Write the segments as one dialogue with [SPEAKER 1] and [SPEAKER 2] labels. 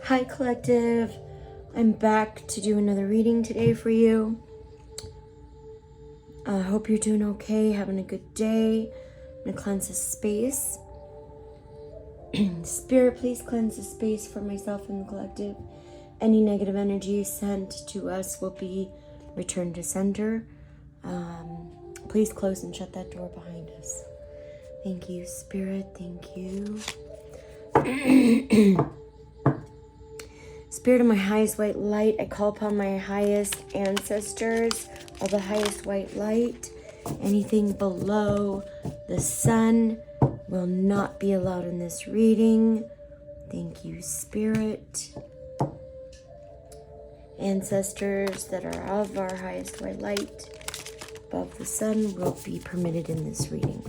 [SPEAKER 1] Hi Collective, I'm back to do another reading today for you. I hope you're doing okay, having a good day. I'm going to cleanse the space. Spirit, please cleanse the space for myself and the collective. Any negative energy sent to us will be returned to sender. Please close and shut that door behind us. Thank you, Spirit. Thank you. Spirit of my highest white light, I call upon my highest ancestors, all the highest white light. Anything below the sun will not be allowed in this reading. Thank you, Spirit. Ancestors that are of our highest white light above the sun will be permitted in this reading.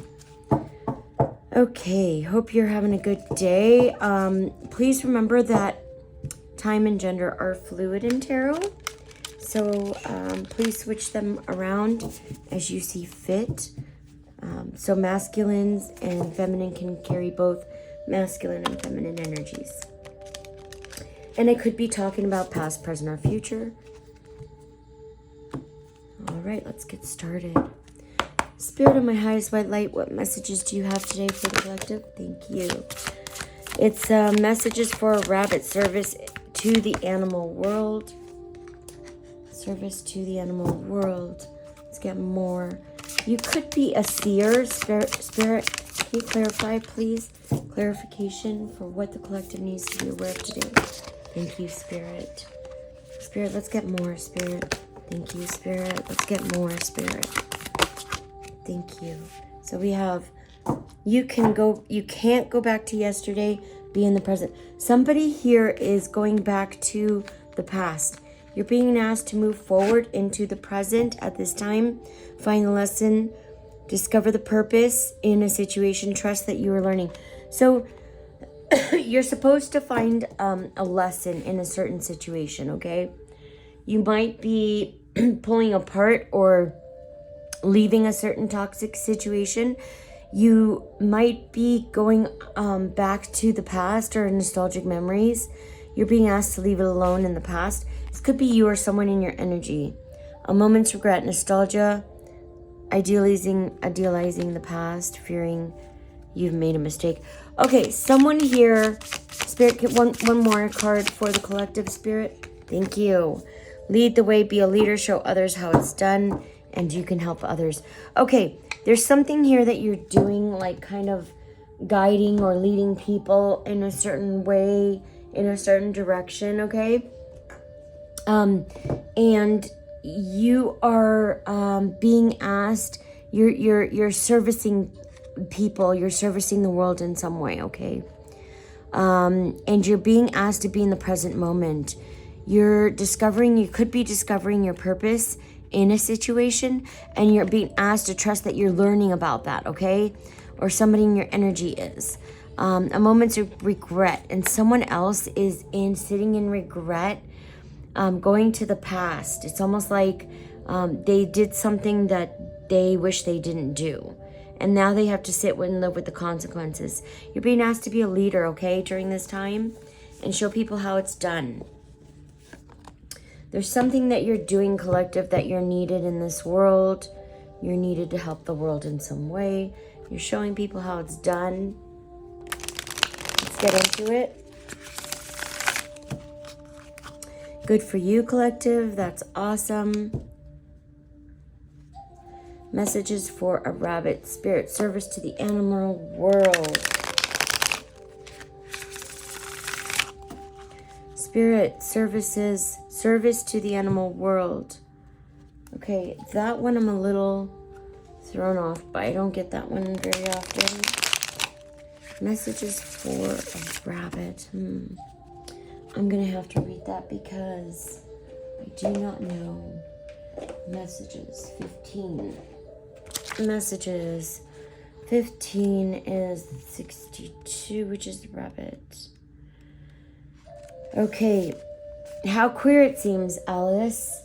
[SPEAKER 1] Okay, hope you're having a good day. Please remember that time and gender are fluid in tarot, so please switch them around as you see fit. So masculines and feminine can carry both masculine and feminine energies. And I could be talking about past, present, or future. All right, let's get started. Spirit of my highest white light, what messages do you have today for the collective? Thank you. It's messages for a rabbit service to the animal world. Service to the animal world. Let's get more. You could be a seer. Spirit, can you clarify, please? Clarification for what the collective needs to be aware of today. Thank you, Spirit. Spirit, let's get more, Spirit. Thank you, Spirit. Let's get more, Spirit. Thank you. So we have, you can't go back to yesterday, be in the present. Somebody here is going back to the past. You're being asked to move forward into the present at this time. Find the lesson, discover the purpose in a situation, trust that you are learning. So you're supposed to find a lesson in a certain situation, okay? You might be pulling apart or leaving a certain toxic situation. You might be going back to the past or nostalgic memories. You're being asked to leave it alone in the past. This could be you or someone in your energy. A moment's regret, nostalgia, idealizing the past, fearing you've made a mistake. Okay, someone here, Spirit, get one more card for the collective, Spirit. Thank you. Lead the way, be a leader, show others how it's done, and you can help others. Okay, there's something here that you're doing, like kind of guiding or leading people in a certain way, in a certain direction, okay? And you are being asked, you're servicing people, you're servicing the world in some way, okay? And you're being asked to be in the present moment. You could be discovering your purpose in a situation, and you're being asked to trust that you're learning about that, okay? Or somebody in your energy is. A moment's regret, and someone else is sitting in regret, going to the past. It's almost like they did something that they wish they didn't do, and now they have to sit and live with the consequences. You're being asked to be a leader, okay, during this time, and show people how it's done. There's something that you're doing, collective, that you're needed in this world. You're needed to help the world in some way. You're showing people how it's done. Let's get into it. Good for you, collective. That's awesome. Messages for a rabbit, spirit, service to the animal world. Spirit, service to the animal world. Okay, that one I'm a little thrown off by. I don't get that one very often. Messages for a rabbit. I'm going to have to read that because I do not know. Messages 15. Messages 15 is 62, which is the rabbit. Okay, how queer it seems, Alice.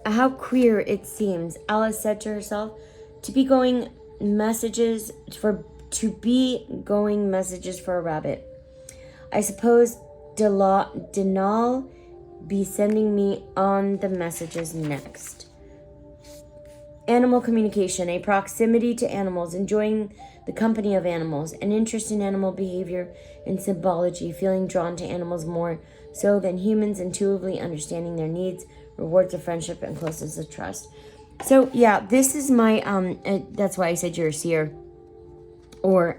[SPEAKER 1] How queer it seems, Alice said to herself, to be going messages for a rabbit. I suppose Denal be sending me on the messages next. Animal communication, a proximity to animals, enjoying the company of animals, an interest in animal behavior and symbology, feeling drawn to animals more so than humans, intuitively understanding their needs, rewards of friendship and closeness of trust. So yeah, this is my, that's why I said you're a seer, or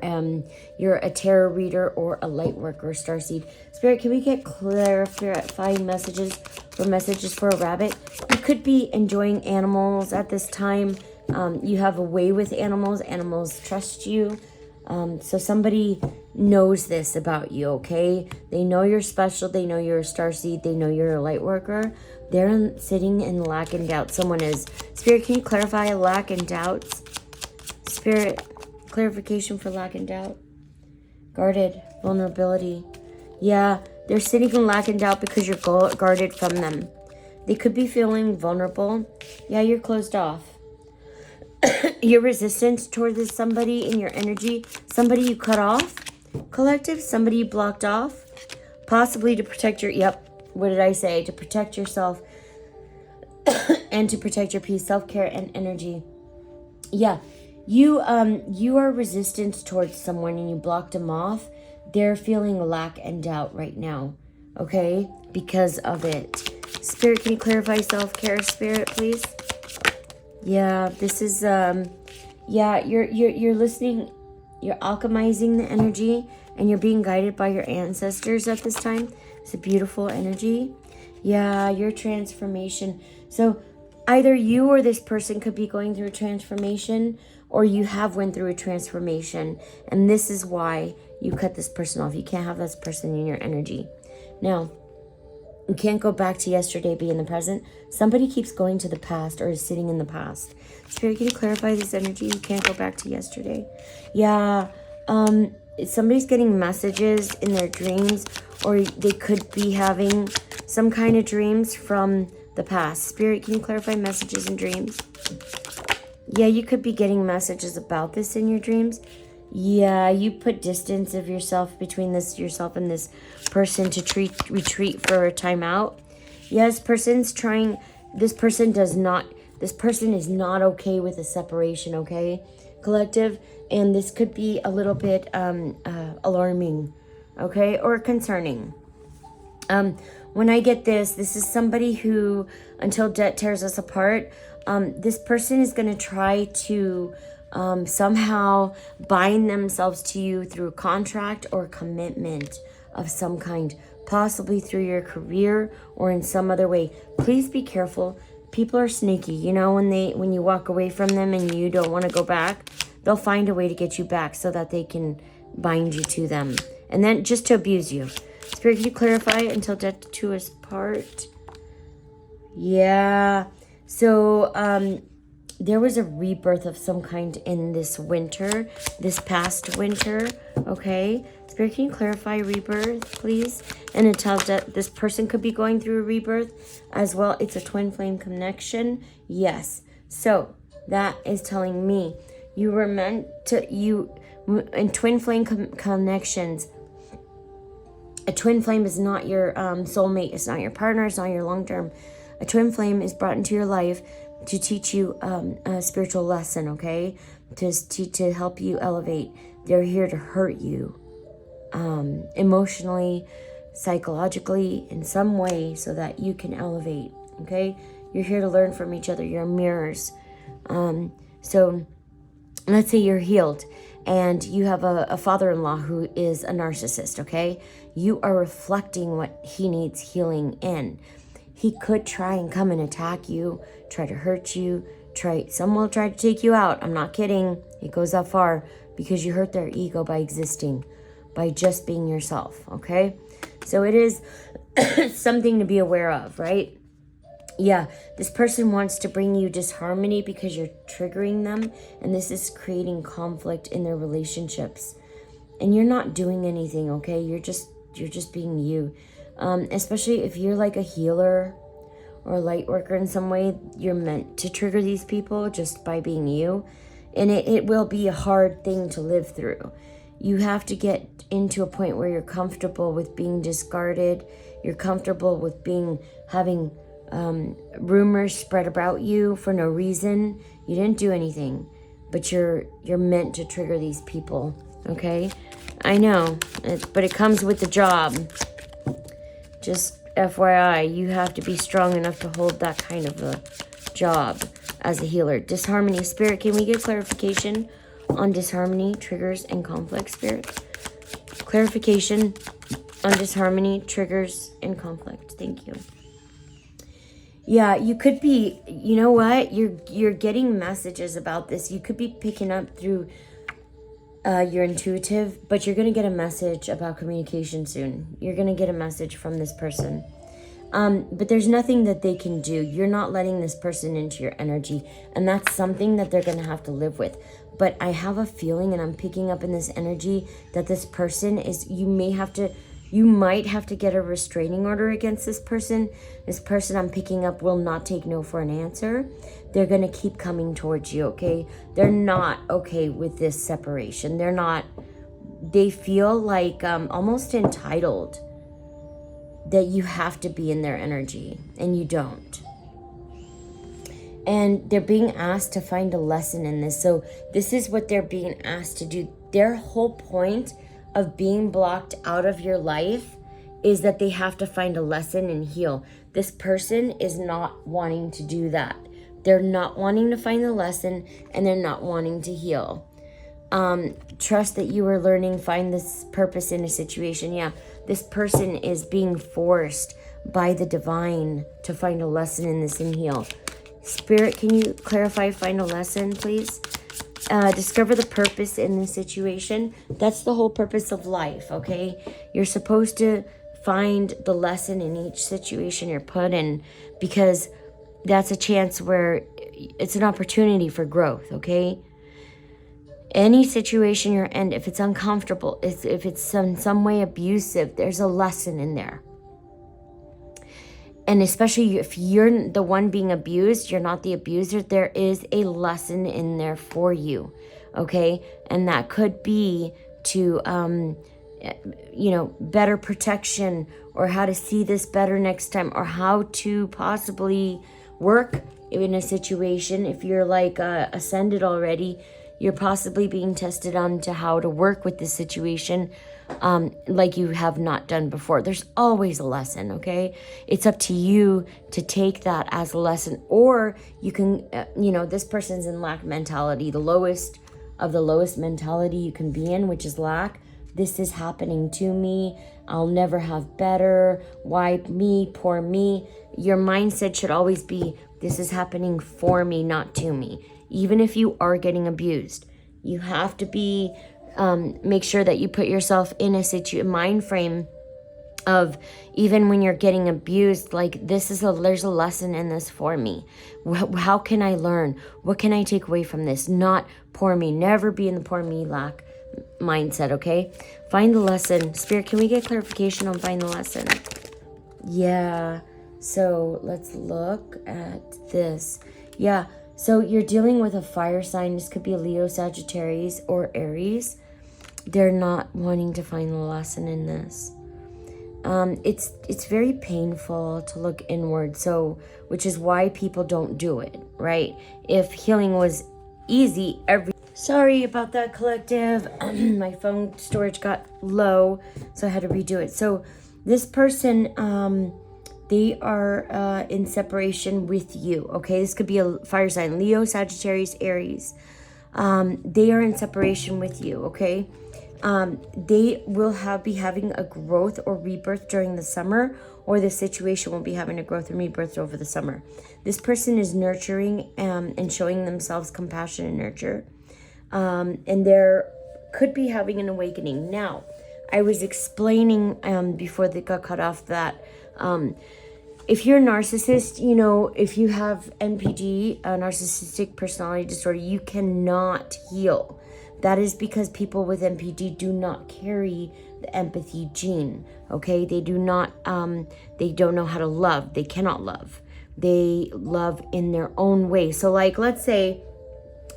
[SPEAKER 1] you're a tarot reader, or a light worker, starseed. Spirit, can we get clarifying messages for a rabbit? You could be enjoying animals at this time. You have a way with animals. Animals trust you. So somebody knows this about you, okay? They know you're special. They know you're a starseed. They know you're a light worker. They're sitting in lack and doubt. Someone is. Spirit, can you clarify lack and doubts? Spirit, clarification for lack and doubt. Guarded, vulnerability. Yeah, they're sitting in lack and doubt because you're guarded from them. They could be feeling vulnerable. Yeah, you're closed off. Your resistance toward this somebody in your energy, somebody you cut off, collective, somebody you blocked off, possibly to protect your, what did I say? To protect yourself and to protect your peace, self-care, and energy. Yeah, you are resistant towards someone and you blocked them off. They're feeling lack and doubt right now, okay? Because of it. Spirit, can you clarify self-care, Spirit, please? Yeah, this is, you're listening, you're alchemizing the energy, and you're being guided by your ancestors at this time. It's a beautiful energy. Yeah, your transformation. So either you or this person could be going through a transformation, or you have went through a transformation, and this is why you cut this person off. You can't have this person in your energy. Now, you can't go back to yesterday, be in the present. Somebody keeps going to the past or is sitting in the past. Spirit, can you clarify this energy? You can't go back to yesterday. Yeah, somebody's getting messages in their dreams, or they could be having some kind of dreams from the past. Spirit, can you clarify messages and dreams? Yeah, you could be getting messages about this in your dreams. Yeah, you put distance of yourself between yourself and this person to retreat for a timeout. Yes, this person is not okay with a separation, okay, collective? And this could be a little bit alarming, okay, or concerning. When I get this is somebody who, until death tears us apart, this person is going to try to somehow bind themselves to you through contract or commitment of some kind, possibly through your career or in some other way. Please be careful. People are sneaky. You know, when you walk away from them and you don't want to go back, they'll find a way to get you back so that they can bind you to them. And then just to abuse you. Spirit, can you clarify until death do us part? Yeah. So, there was a rebirth of some kind in this past winter, okay? Spirit, can you clarify rebirth, please? And it tells that this person could be going through a rebirth as well. It's a twin flame connection, yes. So that is telling me you were meant to, in twin flame connections, a twin flame is not your soulmate, it's not your partner, it's not your long-term. A twin flame is brought into your life to teach you a spiritual lesson, okay? To help you elevate. They're here to hurt you emotionally, psychologically, in some way so that you can elevate, okay? You're here to learn from each other. You're mirrors. So let's say you're healed and you have a father-in-law who is a narcissist, okay? You are reflecting what he needs healing in. He could try and come and attack you, try to hurt you, some will try to take you out. I'm not kidding. It goes that far because you hurt their ego by existing, by just being yourself, okay? So it is something to be aware of, right? Yeah, this person wants to bring you disharmony because you're triggering them, and this is creating conflict in their relationships. And you're not doing anything, okay? You're just being you. Especially if you're like a healer or a light worker in some way, you're meant to trigger these people just by being you. And it will be a hard thing to live through. You have to get into a point where you're comfortable with being discarded. You're comfortable with having rumors spread about you for no reason. You didn't do anything, but you're meant to trigger these people, okay? I know, but it comes with the job. Just FYI, you have to be strong enough to hold that kind of a job as a healer. Disharmony. Spirit, can we get clarification on disharmony, triggers, and conflict, Spirit? Clarification on disharmony, triggers, and conflict. Thank you. Yeah, you could be, you know what? You're getting messages about this. You could be picking up through your intuitive, but you're going to get a message about communication soon. You're going to get a message from this person. But there's nothing that they can do. You're not letting this person into your energy, and that's something that they're going to have to live with. But I have a feeling, and I'm picking up in this energy, that this person is, you might have to get a restraining order against this person. This person I'm picking up will not take no for an answer. They're going to keep coming towards you, okay? They're not okay with this separation. They feel like almost entitled that you have to be in their energy, and you don't. And they're being asked to find a lesson in this. So this is what they're being asked to do. Their whole point of being blocked out of your life is that they have to find a lesson and heal. This person is not wanting to do that. They're not wanting to find the lesson, and they're not wanting to heal. Trust that you are learning, find this purpose in a situation. Yeah, this person is being forced by the divine to find a lesson in this and heal. Spirit, can you clarify, find a lesson, please? Discover the purpose in this situation. That's the whole purpose of life, okay? You're supposed to find the lesson in each situation you're put in, because that's a chance where it's an opportunity for growth, okay? Any situation you're in, if it's uncomfortable, if it's in some way abusive, there's a lesson in there. And especially if you're the one being abused, you're not the abuser, there is a lesson in there for you, okay? And that could be to, better protection, or how to see this better next time, or how to possibly work in a situation. If you're like ascended already, you're possibly being tested on to how to work with this situation like you have not done before. There's always a lesson, okay? It's up to you to take that as a lesson, or you can, this person's in lack mentality, the lowest of the lowest mentality you can be in, which is lack. This is happening to me. I'll never have better. Why me? Poor me. Your mindset should always be, this is happening for me, not to me. Even if you are getting abused, you have to be, make sure that you put yourself in a mind frame of, even when you're getting abused, like there's a lesson in this for me. How can I learn? What can I take away from this? Not poor me. Never be in the poor me lack mindset, okay? Find the lesson. Spirit, can we get clarification on find the lesson? Yeah. So let's look at this. Yeah. So you're dealing with a fire sign. This could be a Leo, Sagittarius, or Aries. They're not wanting to find the lesson in this. It's very painful to look inward, so which is why people don't do it, right? If healing was easy, sorry about that, collective. My phone storage got low, so I had to redo it. So this person, they are in separation with you, okay? This could be a fire sign, Leo, Sagittarius, Aries. They are in separation with you, okay? They will be having a growth or rebirth during the summer, or the situation will be having a growth and rebirth over the summer. This person is nurturing and showing themselves compassion and nurture. And they're could be having an awakening. Now, I was explaining before they got cut off that if you're a narcissist, if you have NPD, a narcissistic personality disorder, you cannot heal. That is because people with NPD do not carry the empathy gene, okay? They do not, they don't know how to love. They cannot love. They love in their own way. So like, let's say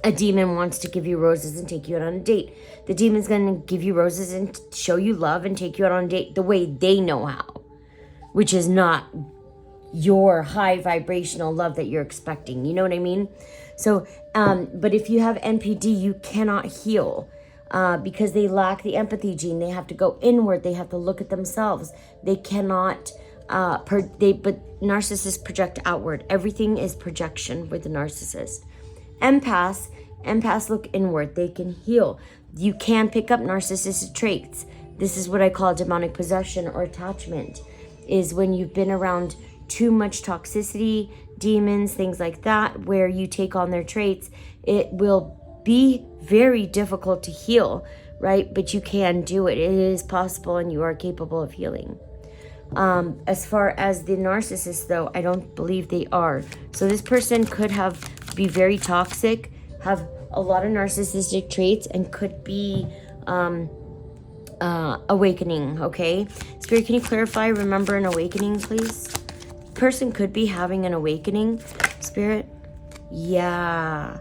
[SPEAKER 1] A demon wants to give you roses and take you out on a date. The demon's going to give you roses and show you love and take you out on a date the way they know how, which is not your high vibrational love that you're expecting. You know what I mean? So, but if you have NPD, you cannot heal because they lack the empathy gene. They have to go inward. They have to look at themselves. They cannot, but narcissists project outward. Everything is projection with the narcissist. Empaths look inward. They can heal. You can pick up narcissistic traits. This is what I call demonic possession or attachment, is when you've been around too much toxicity, demons, things like that, where you take on their traits. It will be very difficult to heal, right? But you can do it. It is possible, and you are capable of healing. As far as the narcissist, though, I don't believe they are. So this person could be very toxic, have a lot of narcissistic traits, and could be awakening, okay? Spirit, can you clarify, remember an awakening, please? Person could be having an awakening, Spirit. Yeah,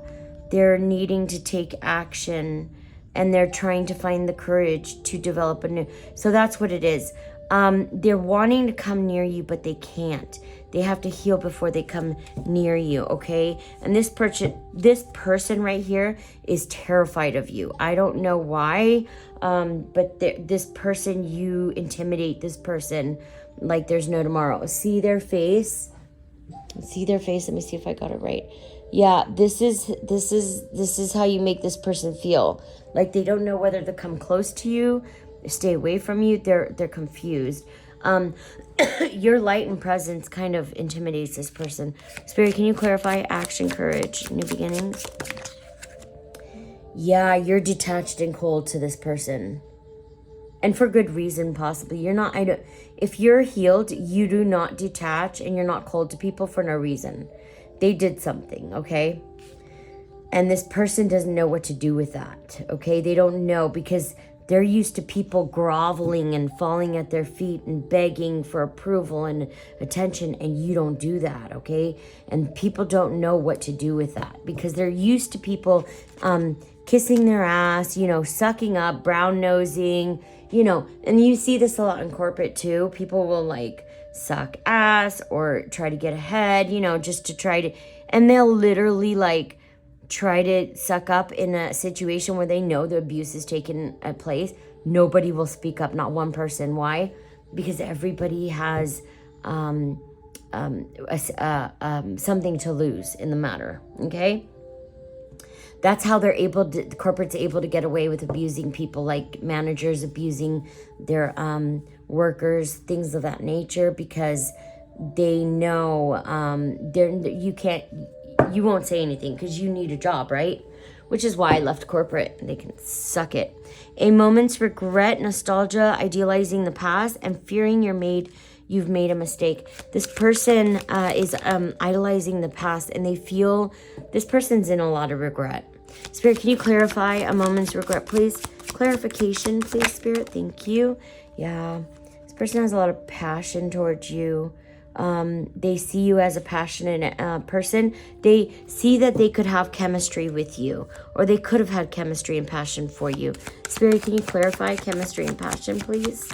[SPEAKER 1] they're needing to take action, and they're trying to find the courage to develop a new. So that's what it is. They're wanting to come near you, but they can't. They have to heal before they come near you, okay? And this person right here is terrified of you. I don't know why, but this person, you intimidate this person like there's no tomorrow. See their face? See their face? Let me see if I got it right. Yeah, this is how you make this person feel. Like they don't know whether to come close to you, stay away from you. They're confused. Your light and presence kind of intimidates this person. Spirit, can you clarify action, courage, new beginnings? Yeah, you're detached and cold to this person. And for good reason, possibly. If you're healed, you do not detach and you're not cold to people for no reason. They did something, okay? And this person doesn't know what to do with that, okay? They don't know because they're used to people groveling and falling at their feet and begging for approval and attention, and you don't do that, okay? And people don't know what to do with that because they're used to people kissing their ass, sucking up, brown nosing, and you see this a lot in corporate too. People will suck ass or try to get ahead, just to try to, and they'll literally try to suck up in a situation where they know the abuse is taking place. Nobody will speak up, not one person. Why? Because everybody has something to lose in the matter, okay? That's how the corporate's able to get away with abusing people, like managers abusing their workers, things of that nature, because they know you won't say anything because you need a job, right? Which is why I left corporate. They can suck it. A moment's regret, nostalgia, idealizing the past, and fearing you've made a mistake. This person is idolizing the past, and they feel this person's in a lot of regret. Spirit, can you clarify a moment's regret, please? Clarification, please, Spirit. Thank you. Yeah, this person has a lot of passion towards you. They see you as a passionate person. They see that they could have chemistry with you, or they could have had chemistry and passion for you. Spirit, can you clarify chemistry and passion, please?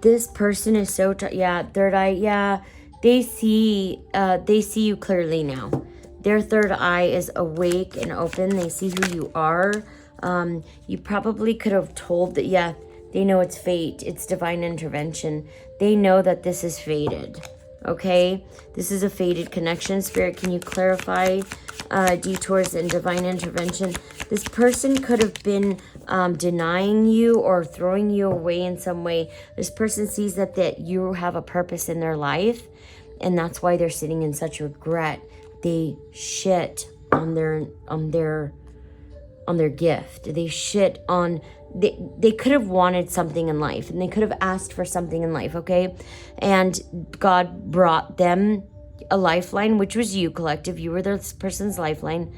[SPEAKER 1] This person is so third eye. Yeah, they see you clearly now. Their third eye is awake and open. They see who you are. You probably could have told that. Yeah, they know it's fate. It's divine intervention. They know that this is fated. Okay, this is a fated connection. Spirit, can you clarify detours and divine intervention? This person could have been denying you or throwing you away in some way. This person sees that you have a purpose in their life, and that's why they're sitting in such regret. They shit on their gift. They shit on. They could have wanted something in life, and they could have asked for something in life, okay? And God brought them a lifeline, which was you, collective. You were this person's lifeline.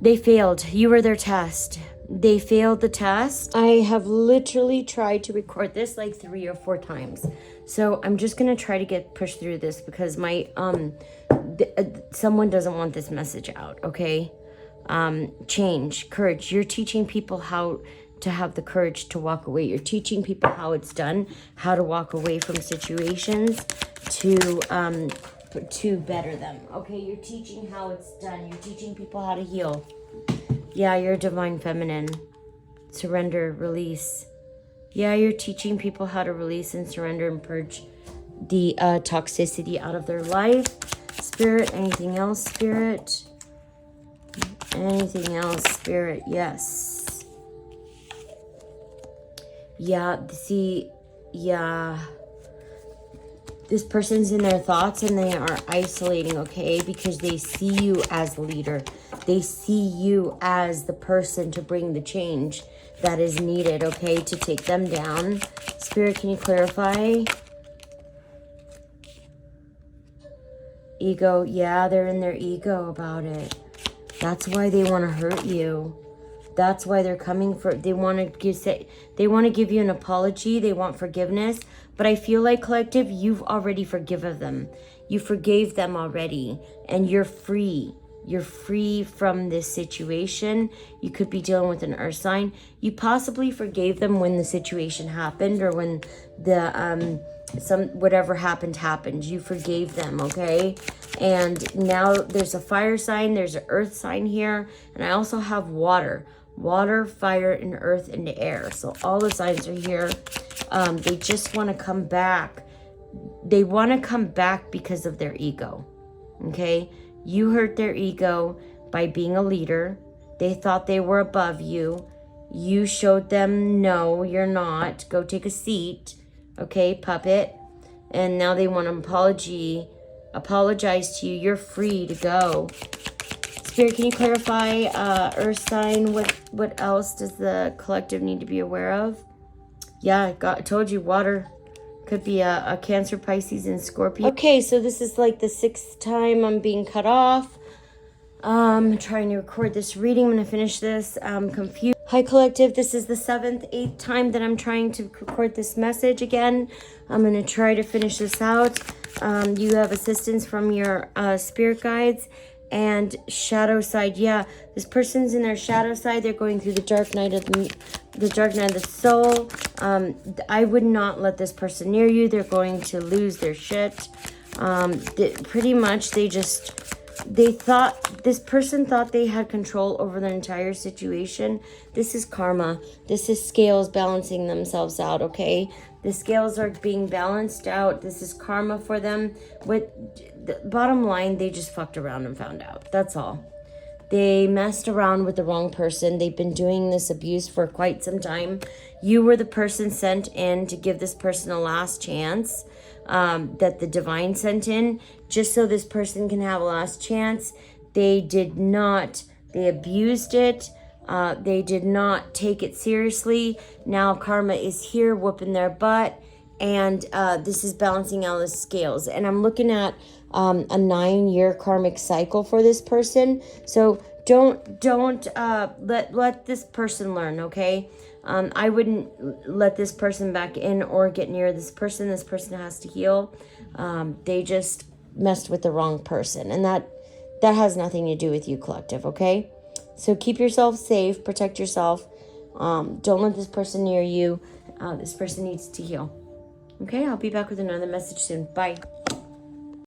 [SPEAKER 1] They failed. You were their test. they failed the test. I have literally tried to record this like 3 or 4 times. So I'm just going to try to get pushed through this because my, someone doesn't want this message out, okay? Change, courage. You're teaching people how to have the courage to walk away. You're teaching people how it's done, how to walk away from situations to better them, okay? You're teaching how it's done. You're teaching people how to heal. Yeah, you're divine feminine. Surrender, release. Yeah, you're teaching people how to release and surrender and purge the toxicity out of their life. Spirit, anything else, Spirit? Anything else, Spirit? Yes. Yeah, see, yeah. This person's in their thoughts and they are isolating, okay? Because they see you as leader. They see you as the person to bring the change that is needed, okay? To take them down. Spirit, can you clarify? Ego, yeah, they're in their ego about it. That's why they want to hurt you. That's why they're coming for, they want to give you an apology. They want forgiveness. But I feel like, collective, you've already forgiven them. You forgave them already. And you're free. You're free from this situation. You could be dealing with an earth sign. You possibly forgave them when the situation happened or when the whatever happened. You forgave them, okay? And now there's a fire sign, there's an earth sign here, and I also have water. Water, fire, and earth, and air. So all the signs are here. They just want to come back. They want to come back because of their ego, okay? You hurt their ego by being a leader. They thought they were above you. You showed them, no, you're not. Go take a seat, okay, puppet. And now they want an apologize to you. You're free to go. Spirit, can you clarify, earth sign? What else does the collective need to be aware of? Yeah, I told you, water. Could be a Cancer, Pisces, and Scorpio. Okay, so this is like the 6th time I'm being cut off. I'm trying to record this reading. I'm going to finish this. I'm confused. Hi, collective. This is the 7th, 8th time that I'm trying to record this message again. I'm going to try to finish this out. You have assistance from your spirit guides and shadow side. Yeah, this person's in their shadow side. They're going through the dark night of the dark night of the soul. I would not let this person near you. They're going to lose their shit. Pretty much this person thought they had control over the entire situation. This is karma. This is scales balancing themselves out, okay? The scales are being balanced out. This is karma for them. The bottom line, they just fucked around and found out. That's all. They messed around with the wrong person. They've been doing this abuse for quite some time. You were the person sent in to give this person a last chance, that the divine sent in, just so this person can have a last chance. They did not. They abused it. They did not take it seriously. Now karma is here whooping their butt. And this is balancing out the scales. And I'm looking at a 9-year karmic cycle for this person. So don't let this person learn, okay? I wouldn't let this person back in or get near this person. This person has to heal. They just messed with the wrong person. And that has nothing to do with you, collective, okay? So keep yourself safe. Protect yourself. Don't let this person near you. This person needs to heal. Okay, I'll be back with another message soon. Bye.